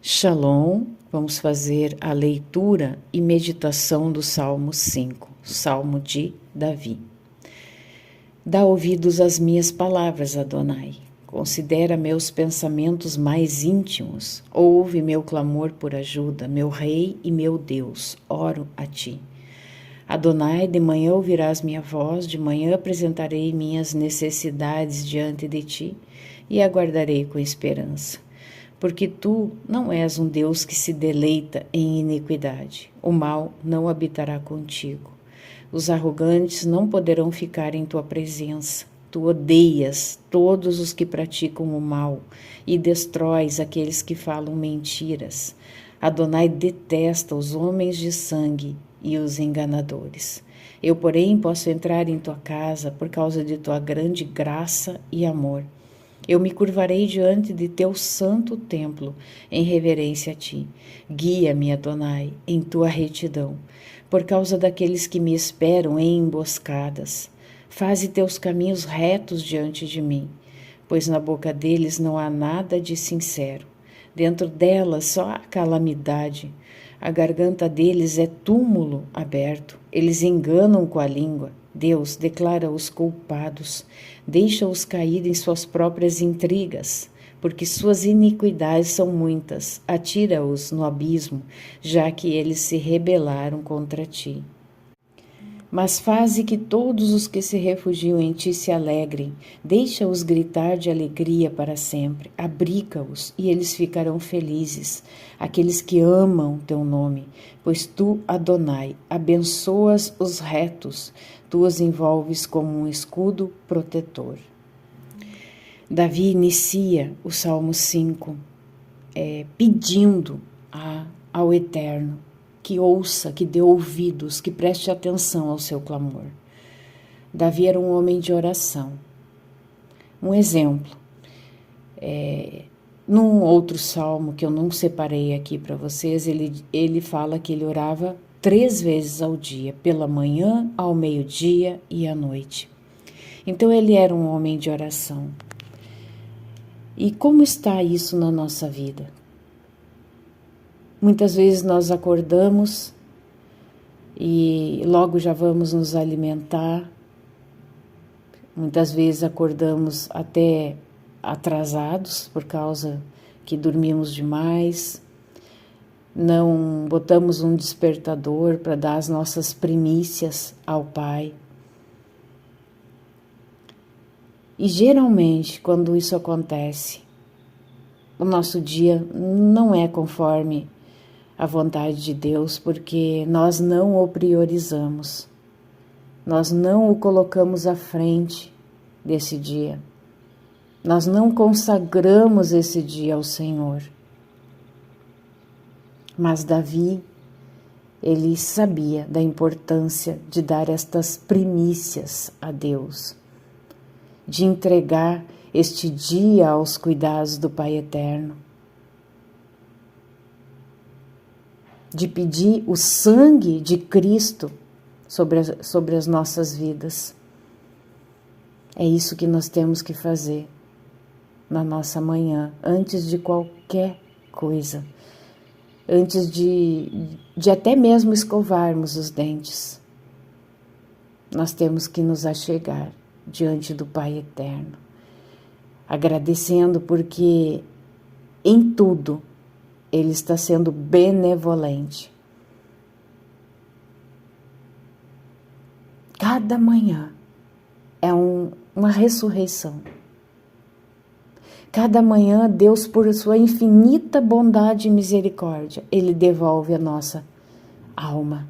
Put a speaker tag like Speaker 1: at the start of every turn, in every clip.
Speaker 1: Shalom, vamos fazer a leitura e meditação do Salmo 5, Salmo de Davi. Dá ouvidos às minhas palavras, Adonai. Considera meus pensamentos mais íntimos. Ouve meu clamor por ajuda, meu Rei e meu Deus. Oro a ti. Adonai, de manhã ouvirás minha voz, de manhã apresentarei minhas necessidades diante de ti e aguardarei com esperança. Porque tu não és um Deus que se deleita em iniquidade. O mal não habitará contigo. Os arrogantes não poderão ficar em tua presença. Tu odeias todos os que praticam o mal e destróis aqueles que falam mentiras. Adonai detesta os homens de sangue e os enganadores. Eu, porém, posso entrar em tua casa por causa de tua grande graça e amor. Eu me curvarei diante de teu santo templo, em reverência a ti. Guia-me, Adonai, em tua retidão, por causa daqueles que me esperam em emboscadas. Faze teus caminhos retos diante de mim, pois na boca deles não há nada de sincero. Dentro delas só há calamidade. A garganta deles é túmulo aberto. Eles enganam com a língua. Deus declara-os culpados, deixa-os cair em suas próprias intrigas, porque suas iniquidades são muitas, atira-os no abismo, já que eles se rebelaram contra ti. Mas faze que todos os que se refugiam em ti se alegrem, deixa-os gritar de alegria para sempre, abriga-os e eles ficarão felizes, aqueles que amam teu nome, pois tu, Adonai, abençoas os retos, tu os envolves como um escudo protetor. Davi inicia o Salmo 5 pedindo ao Eterno que ouça, que dê ouvidos, que preste atenção ao seu clamor. Davi era um homem de oração. Um exemplo, num outro salmo que eu não separei aqui para vocês, ele fala que ele orava 3 vezes ao dia, pela manhã, ao meio-dia e à noite. Então ele era um homem de oração. E como está isso na nossa vida? Muitas vezes nós acordamos e logo já vamos nos alimentar. Muitas vezes acordamos até atrasados por causa que dormimos demais. Não botamos um despertador para dar as nossas primícias ao Pai. E geralmente, quando isso acontece, o nosso dia não é conforme a vontade de Deus, porque nós não o priorizamos, nós não o colocamos à frente desse dia, nós não consagramos esse dia ao Senhor. Mas Davi, ele sabia da importância de dar estas primícias a Deus, de entregar este dia aos cuidados do Pai Eterno, de pedir o sangue de Cristo sobre as nossas vidas. É isso que nós temos que fazer na nossa manhã, antes de qualquer coisa, antes de até mesmo escovarmos os dentes. Nós temos que nos achegar diante do Pai Eterno, agradecendo porque em tudo Ele está sendo benevolente. Cada manhã é uma ressurreição. Cada manhã, Deus, por sua infinita bondade e misericórdia, Ele devolve a nossa alma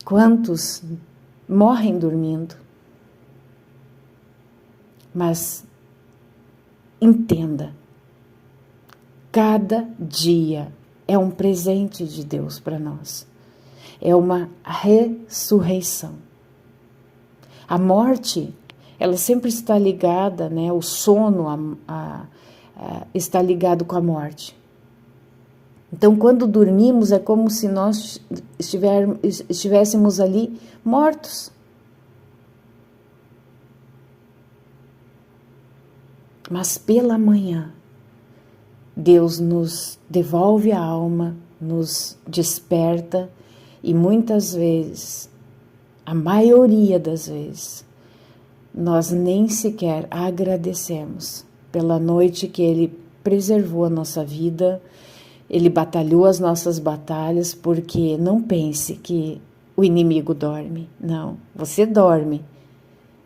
Speaker 1: Quantos morrem dormindo? Mas entenda, cada dia é um presente de Deus para nós. É uma ressurreição. A morte, ela sempre está ligada, né? O sono está ligado com a morte. Então, quando dormimos, é como se nós estivéssemos ali mortos. Mas pela manhã, Deus nos devolve a alma, nos desperta e muitas vezes, a maioria das vezes, nós nem sequer agradecemos pela noite que Ele preservou a nossa vida, Ele batalhou as nossas batalhas, porque não pense que o inimigo dorme. Não, você dorme,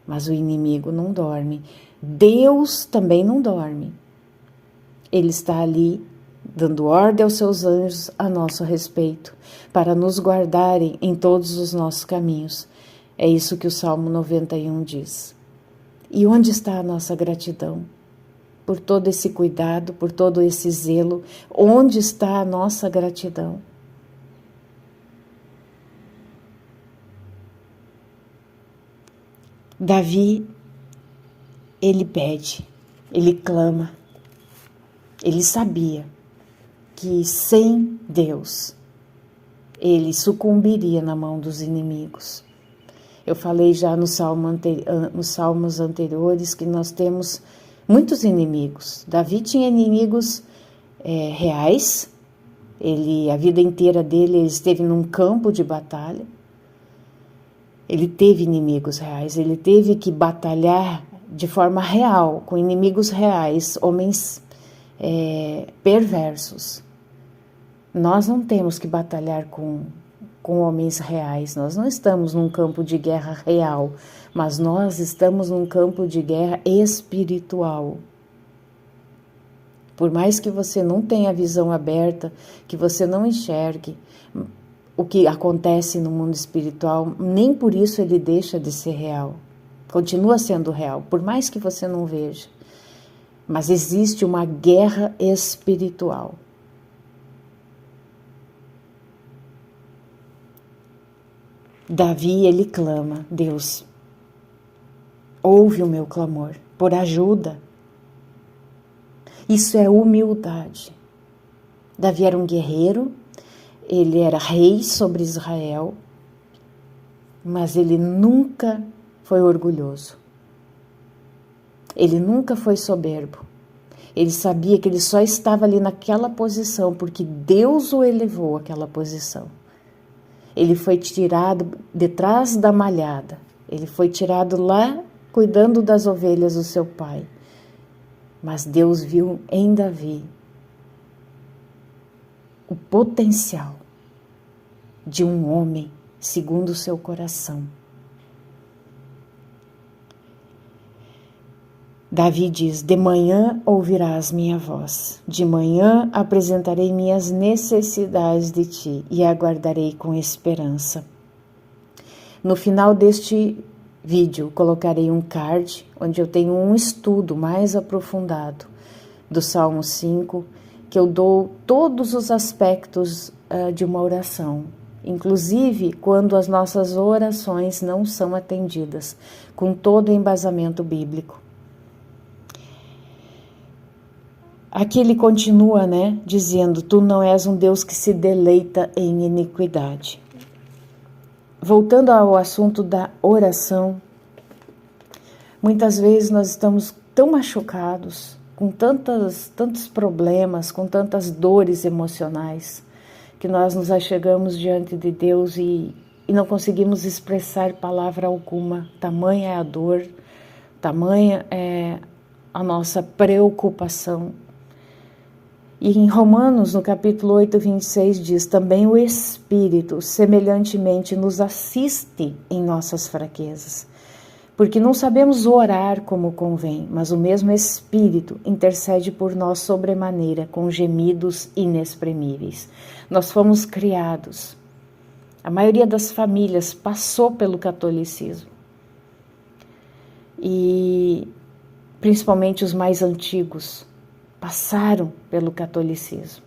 Speaker 1: mas o inimigo não dorme. Deus também não dorme. Ele está ali dando ordem aos seus anjos a nosso respeito, para nos guardarem em todos os nossos caminhos. É isso que o Salmo 91 diz. E onde está a nossa gratidão? Por todo esse cuidado, por todo esse zelo, onde está a nossa gratidão? Davi, ele pede, ele clama, ele sabia que sem Deus ele sucumbiria na mão dos inimigos. Eu falei já nos salmos anteriores que nós temos muitos inimigos. Davi tinha inimigos reais. A vida inteira dele, ele esteve num campo de batalha. Ele teve inimigos reais. Ele teve que batalhar de forma real, com inimigos reais, homens perversos. Nós não temos que batalhar com homens reais. Nós não estamos num campo de guerra real, mas nós estamos num campo de guerra espiritual. Por mais que você não tenha a visão aberta, que você não enxergue o que acontece no mundo espiritual, nem por isso ele deixa de ser real. Continua sendo real, por mais que você não veja. Mas existe uma guerra espiritual. Davi, ele clama: Deus, ouve o meu clamor por ajuda. Isso é humildade. Davi era um guerreiro, ele era rei sobre Israel, mas ele nunca foi orgulhoso. Ele nunca foi soberbo. Ele sabia que ele só estava ali naquela posição porque Deus o elevou àquela posição. Ele foi tirado detrás da malhada. Ele foi tirado lá cuidando das ovelhas do seu pai. Mas Deus viu em Davi o potencial de um homem segundo o seu coração. Davi diz: de manhã ouvirás minha voz, de manhã apresentarei minhas necessidades de ti e aguardarei com esperança. No final deste vídeo colocarei um card onde eu tenho um estudo mais aprofundado do Salmo 5, que eu dou todos os aspectos de uma oração, inclusive quando as nossas orações não são atendidas, com todo o embasamento bíblico. Aqui ele continua, dizendo: tu não és um Deus que se deleita em iniquidade. Voltando ao assunto da oração, muitas vezes nós estamos tão machucados, com tantos problemas, com tantas dores emocionais, que nós nos achegamos diante de Deus e não conseguimos expressar palavra alguma. Tamanha é a dor, tamanha é a nossa preocupação. E em Romanos, no capítulo 8, 26, diz: também o Espírito, semelhantemente, nos assiste em nossas fraquezas. Porque não sabemos orar como convém, mas o mesmo Espírito intercede por nós sobremaneira, com gemidos inexprimíveis. Nós fomos criados A maioria das famílias passou pelo catolicismo. E principalmente os mais antigos passaram pelo catolicismo.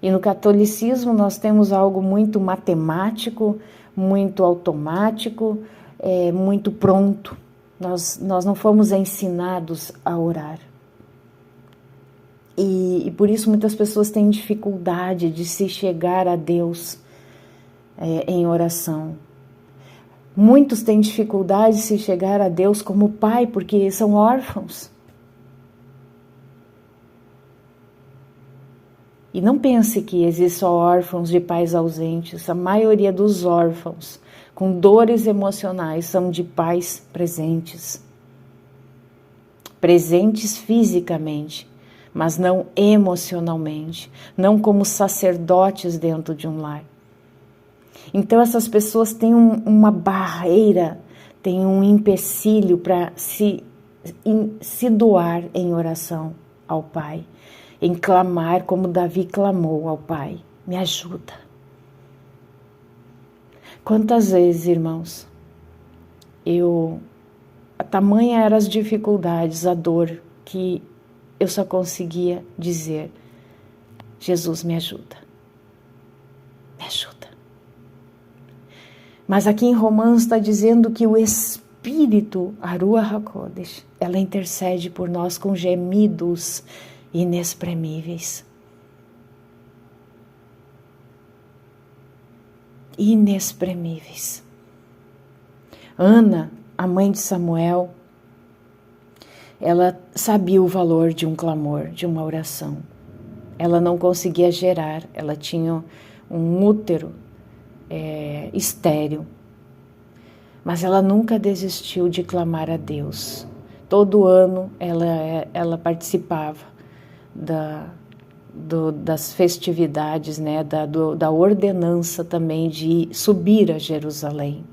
Speaker 1: E no catolicismo nós temos algo muito matemático, muito automático, muito pronto. Nós não fomos ensinados a orar. E por isso muitas pessoas têm dificuldade de se chegar a Deus em oração. Muitos têm dificuldade de se chegar a Deus como pai, porque são órfãos. E não pense que existem só órfãos de pais ausentes. A maioria dos órfãos com dores emocionais são de pais presentes. Presentes fisicamente, mas não emocionalmente. Não como sacerdotes dentro de um lar. Então essas pessoas têm uma barreira, têm um empecilho para se doar em oração ao Pai. Em clamar como Davi clamou ao Pai. Me ajuda. Quantas vezes, irmãos, tamanha eram as dificuldades, a dor, que eu só conseguia dizer, Jesus, me ajuda. Me ajuda. Mas aqui em Romanos está dizendo que o Espírito, a Ruach HaKodesh, ela intercede por nós com gemidos inexprimíveis. Inexprimíveis. Ana, a mãe de Samuel, ela sabia o valor de um clamor, de uma oração. Ela não conseguia gerar, ela tinha um útero estéril. Mas ela nunca desistiu de clamar a Deus. Todo ano ela participava das festividades, né, da ordenança também de subir a Jerusalém.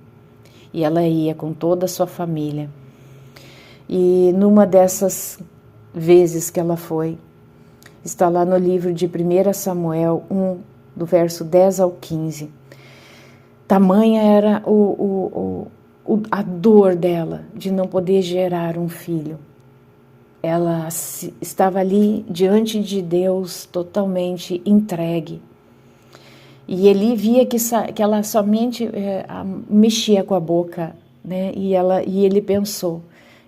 Speaker 1: E ela ia com toda a sua família. E numa dessas vezes que ela foi, está lá no livro de 1 Samuel 1, do verso 10 ao 15. Tamanha era a dor dela de não poder gerar um filho. Ela estava ali diante de Deus totalmente entregue. E ele via que ela somente mexia com a boca, né? E ele pensou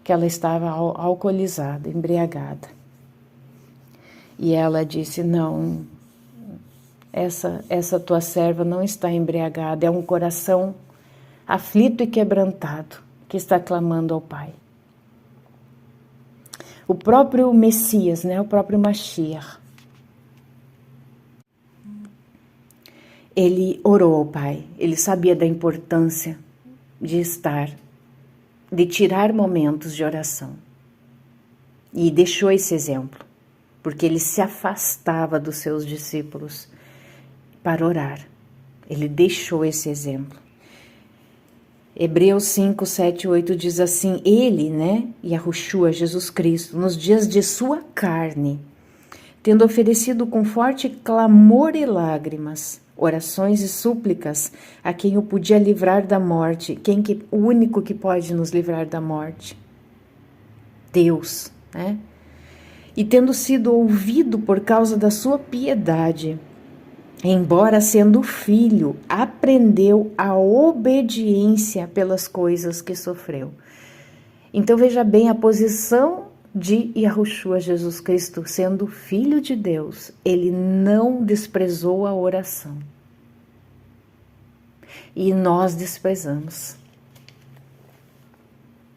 Speaker 1: que ela estava alcoolizada, embriagada. E ela disse, não, essa tua serva não está embriagada, é um coração aflito e quebrantado que está clamando ao Pai. O próprio Messias, né, o próprio Mashiach, ele orou ao Pai, ele sabia da importância de tirar momentos de oração. E deixou esse exemplo, porque ele se afastava dos seus discípulos para orar. Ele deixou esse exemplo. Hebreus 5, 7, 8 diz assim, ele, né, Yahushua, Jesus Cristo, nos dias de sua carne, tendo oferecido com forte clamor e lágrimas, orações e súplicas a quem o podia livrar da morte, o único que pode nos livrar da morte, Deus, né? E tendo sido ouvido por causa da sua piedade, embora sendo filho, aprendeu a obediência pelas coisas que sofreu. Então veja bem a posição de Yahushua Jesus Cristo, sendo filho de Deus, ele não desprezou a oração. E nós desprezamos.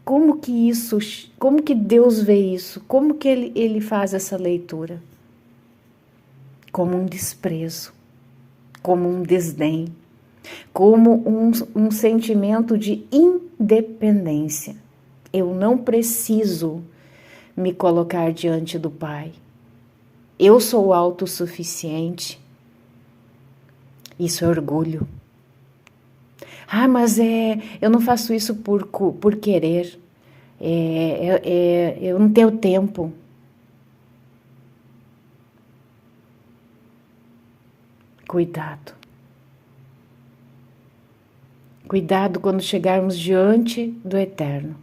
Speaker 1: Como que Deus vê isso? Como que ele faz essa leitura? Como um desprezo, como um desdém, como um sentimento de independência. Eu não preciso me colocar diante do Pai. Eu sou autossuficiente. Isso é orgulho. Ah, mas eu não faço isso por querer. Eu não tenho tempo. Cuidado. Cuidado quando chegarmos diante do Eterno.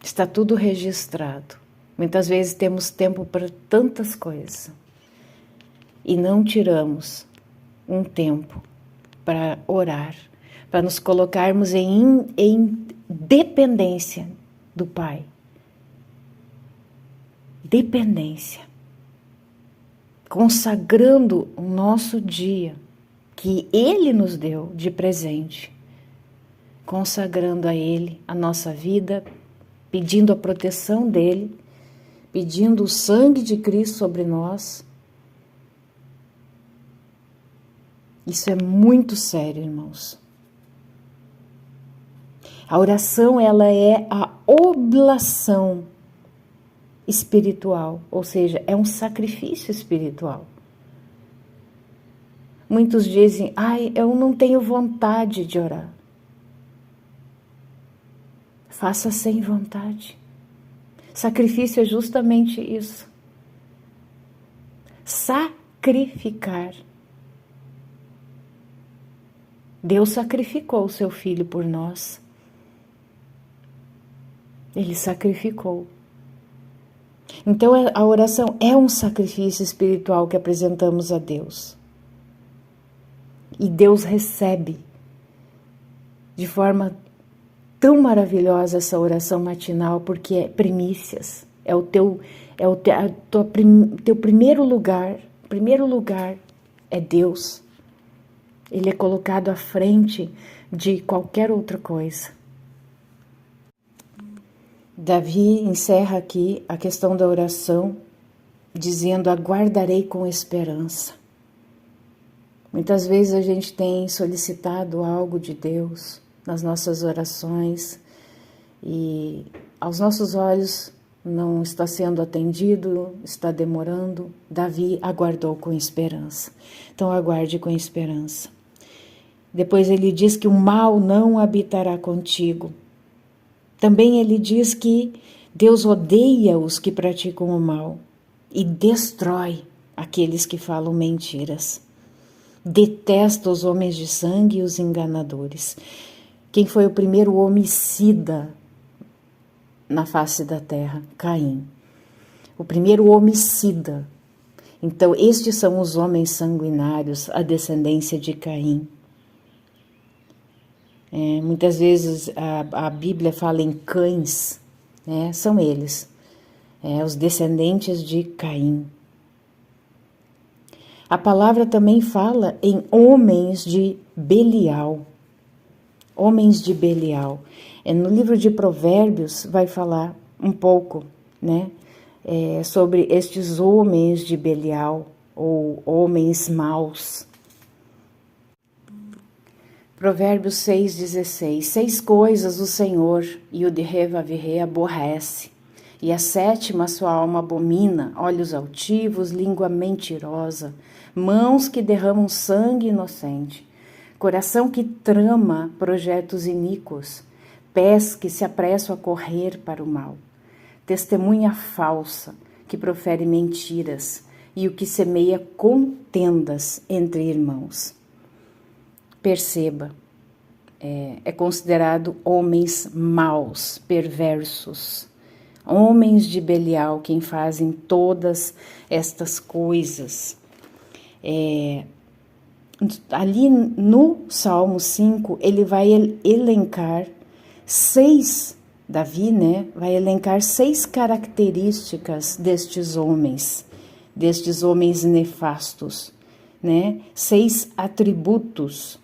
Speaker 1: Está tudo registrado. Muitas vezes temos tempo para tantas coisas e não tiramos um tempo para orar, para nos colocarmos em dependência do Pai. Dependência. Consagrando o nosso dia que Ele nos deu de presente. Consagrando a Ele a nossa vida, pedindo a proteção dEle, pedindo o sangue de Cristo sobre nós. Isso é muito sério, irmãos. A oração, ela é a oblação espiritual, ou seja, é um sacrifício espiritual. Muitos dizem, eu não tenho vontade de orar. Faça sem vontade. Sacrifício é justamente isso. Sacrificar. Deus sacrificou o seu Filho por nós. Ele sacrificou. Então a oração é um sacrifício espiritual que apresentamos a Deus. E Deus recebe de forma tão maravilhosa essa oração matinal, porque é primícias. É o teu primeiro lugar. Primeiro lugar é Deus. Ele é colocado à frente de qualquer outra coisa. Davi encerra aqui a questão da oração, dizendo: aguardarei com esperança. Muitas vezes a gente tem solicitado algo de Deus nas nossas orações e aos nossos olhos não está sendo atendido, está demorando. Davi aguardou com esperança. Então aguarde com esperança. Depois ele diz que o mal não habitará contigo. Também ele diz que Deus odeia os que praticam o mal e destrói aqueles que falam mentiras. Detesta os homens de sangue e os enganadores. Quem foi o primeiro homicida na face da terra? Caim. O primeiro homicida. Então, estes são os homens sanguinários, a descendência de Caim. Muitas vezes a Bíblia fala em cães, são eles, os descendentes de Caim. A palavra também fala em homens de Belial. Homens de Belial. No livro de Provérbios vai falar um pouco, sobre estes homens de Belial, ou homens maus. Provérbios 6,16. 6 coisas o Senhor e o de Revavirê aborrece, e a 7ª sua alma abomina: olhos altivos, língua mentirosa, mãos que derramam sangue inocente, coração que trama projetos iníquos, pés que se apressam a correr para o mal, testemunha falsa que profere mentiras e o que semeia contendas entre irmãos. Perceba, é considerado homens maus, perversos, homens de Belial, quem fazem todas estas coisas. Ali no Salmo 5, ele vai elencar 6, Davi, vai elencar 6 características destes homens nefastos, 6 atributos.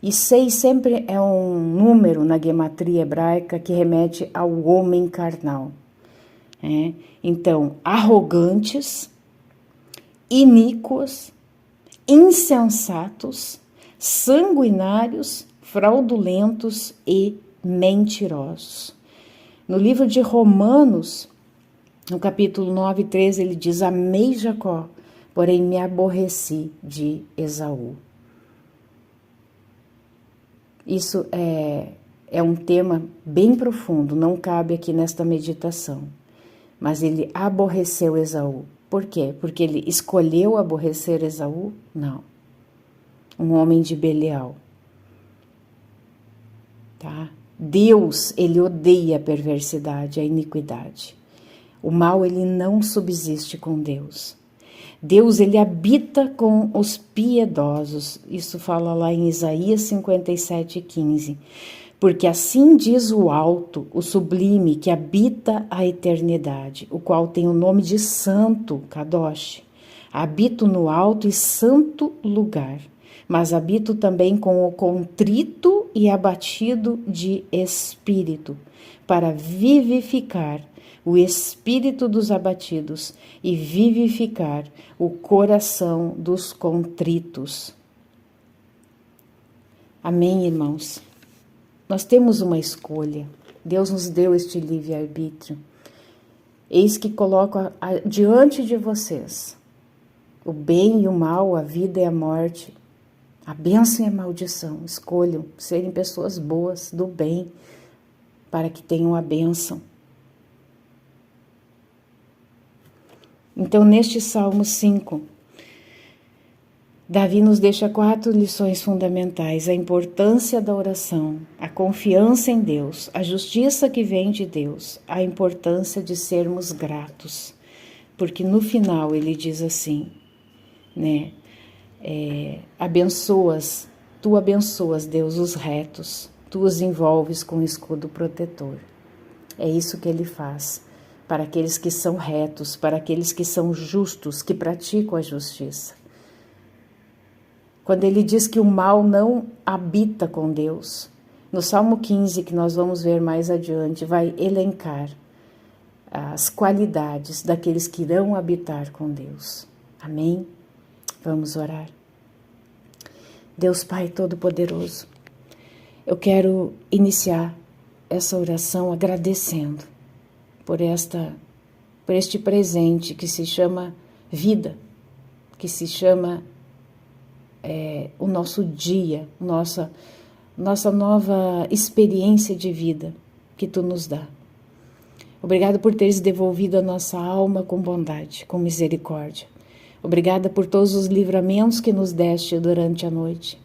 Speaker 1: E 6 sempre é um número na gematria hebraica que remete ao homem carnal. Então, arrogantes, iníquos, insensatos, sanguinários, fraudulentos e mentirosos. No livro de Romanos, no capítulo 9, 13, ele diz: amei Jacó, porém me aborreci de Esaú. Isso é um tema bem profundo, não cabe aqui nesta meditação. Mas ele aborreceu Esaú. Por quê? Porque ele escolheu aborrecer Esaú? Não. um homem de Belial. Tá? Deus, ele odeia a perversidade, a iniquidade. O mal, ele não subsiste com Deus. Deus, ele habita com os piedosos. Isso fala lá em Isaías 57:15. Porque assim diz o alto, o sublime, que habita a eternidade, o qual tem o nome de Santo, Kadosh. Habito no alto e santo lugar, mas habito também com o contrito e abatido de espírito, para vivificar o espírito dos abatidos e vivificar o coração dos contritos. Amém, irmãos? Nós temos uma escolha. Deus nos deu este livre-arbítrio. Eis que coloco diante de vocês o bem e o mal, a vida e a morte, a bênção e a maldição. Escolham serem pessoas boas, do bem, para que tenham a bênção. Então, neste Salmo 5, Davi nos deixa 4 lições fundamentais: a importância da oração, a confiança em Deus, a justiça que vem de Deus, a importância de sermos gratos. Porque no final ele diz assim, né? Tu abençoas, Deus, os retos, tu os envolves com escudo protetor. É isso que ele faz para aqueles que são retos, para aqueles que são justos, que praticam a justiça. Quando ele diz que o mal não habita com Deus, no Salmo 15, que nós vamos ver mais adiante, vai elencar as qualidades daqueles que irão habitar com Deus. Amém? Vamos orar. Deus Pai Todo-Poderoso, eu quero iniciar essa oração agradecendo por este presente que se chama vida, que se chama o nosso dia, nossa nova experiência de vida que Tu nos dá. Obrigada por teres devolvido a nossa alma com bondade, com misericórdia. Obrigada por todos os livramentos que nos deste durante a noite.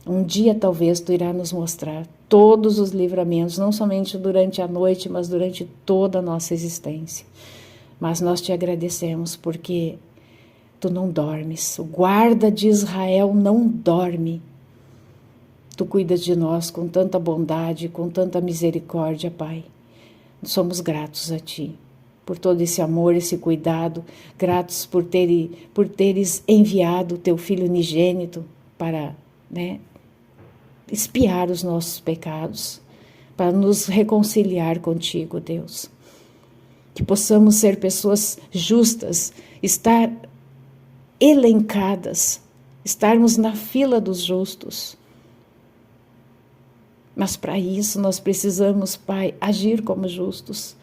Speaker 1: Um dia talvez Tu irá nos mostrar todos os livramentos, não somente durante a noite, mas durante toda a nossa existência. Mas nós Te agradecemos porque Tu não dormes, o guarda de Israel não dorme. Tu cuidas de nós com tanta bondade, com tanta misericórdia, Pai. Somos gratos a Ti por todo esse amor, esse cuidado, gratos por teres enviado o Teu Filho unigênito para, expiar os nossos pecados, para nos reconciliar contigo, Deus. Que possamos ser pessoas justas, estar elencadas, estarmos na fila dos justos. Mas para isso nós precisamos, Pai, agir como justos.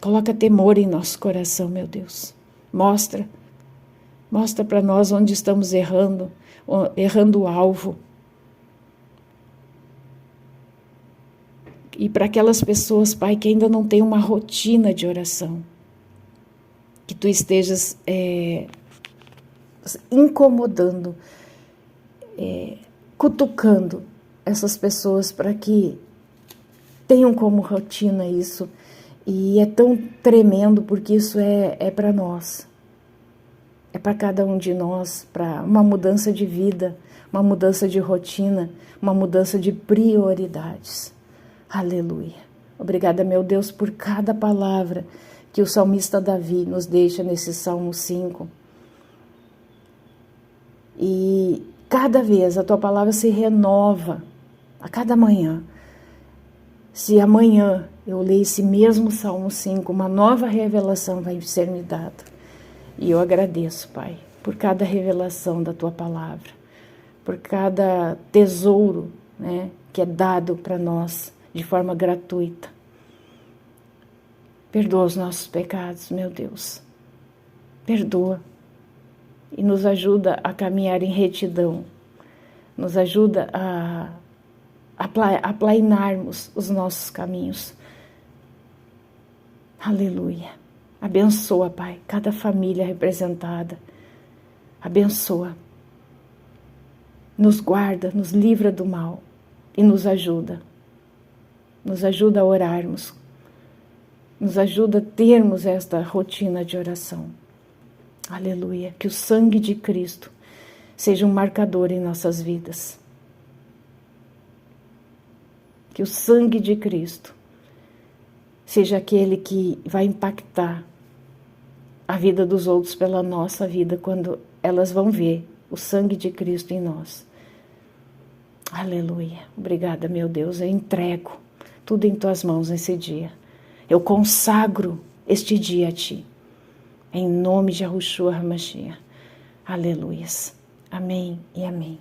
Speaker 1: Coloca temor em nosso coração, meu Deus. Mostra para nós onde estamos errando o alvo. E para aquelas pessoas, Pai, que ainda não têm uma rotina de oração, que Tu estejas incomodando, cutucando essas pessoas para que tenham como rotina isso. E é tão tremendo porque isso é para nós. É para cada um de nós, para uma mudança de vida, uma mudança de rotina, uma mudança de prioridades. Aleluia. Obrigada, meu Deus, por cada palavra que o salmista Davi nos deixa nesse Salmo 5. E cada vez a Tua palavra se renova, a cada manhã. Se amanhã eu ler esse mesmo Salmo 5, uma nova revelação vai ser me dada. E eu agradeço, Pai, por cada revelação da Tua palavra, por cada tesouro, que é dado para nós de forma gratuita. Perdoa os nossos pecados, meu Deus. Perdoa. E nos ajuda a caminhar em retidão. Nos ajuda a aplainarmos os nossos caminhos. Aleluia. Abençoa, Pai, cada família representada. abençoa, nos guarda, nos livra do mal e nos ajuda a orarmos, nos ajuda a termos esta rotina de oração. Aleluia, que o sangue de Cristo seja um marcador em nossas vidas. Que o sangue de Cristo seja aquele que vai impactar a vida dos outros pela nossa vida, quando elas vão ver o sangue de Cristo em nós. Aleluia. Obrigada, meu Deus. Eu entrego tudo em tuas mãos nesse dia. Eu consagro este dia a ti. Em nome de Yahushua HaMashiach. Aleluias. Amém e amém.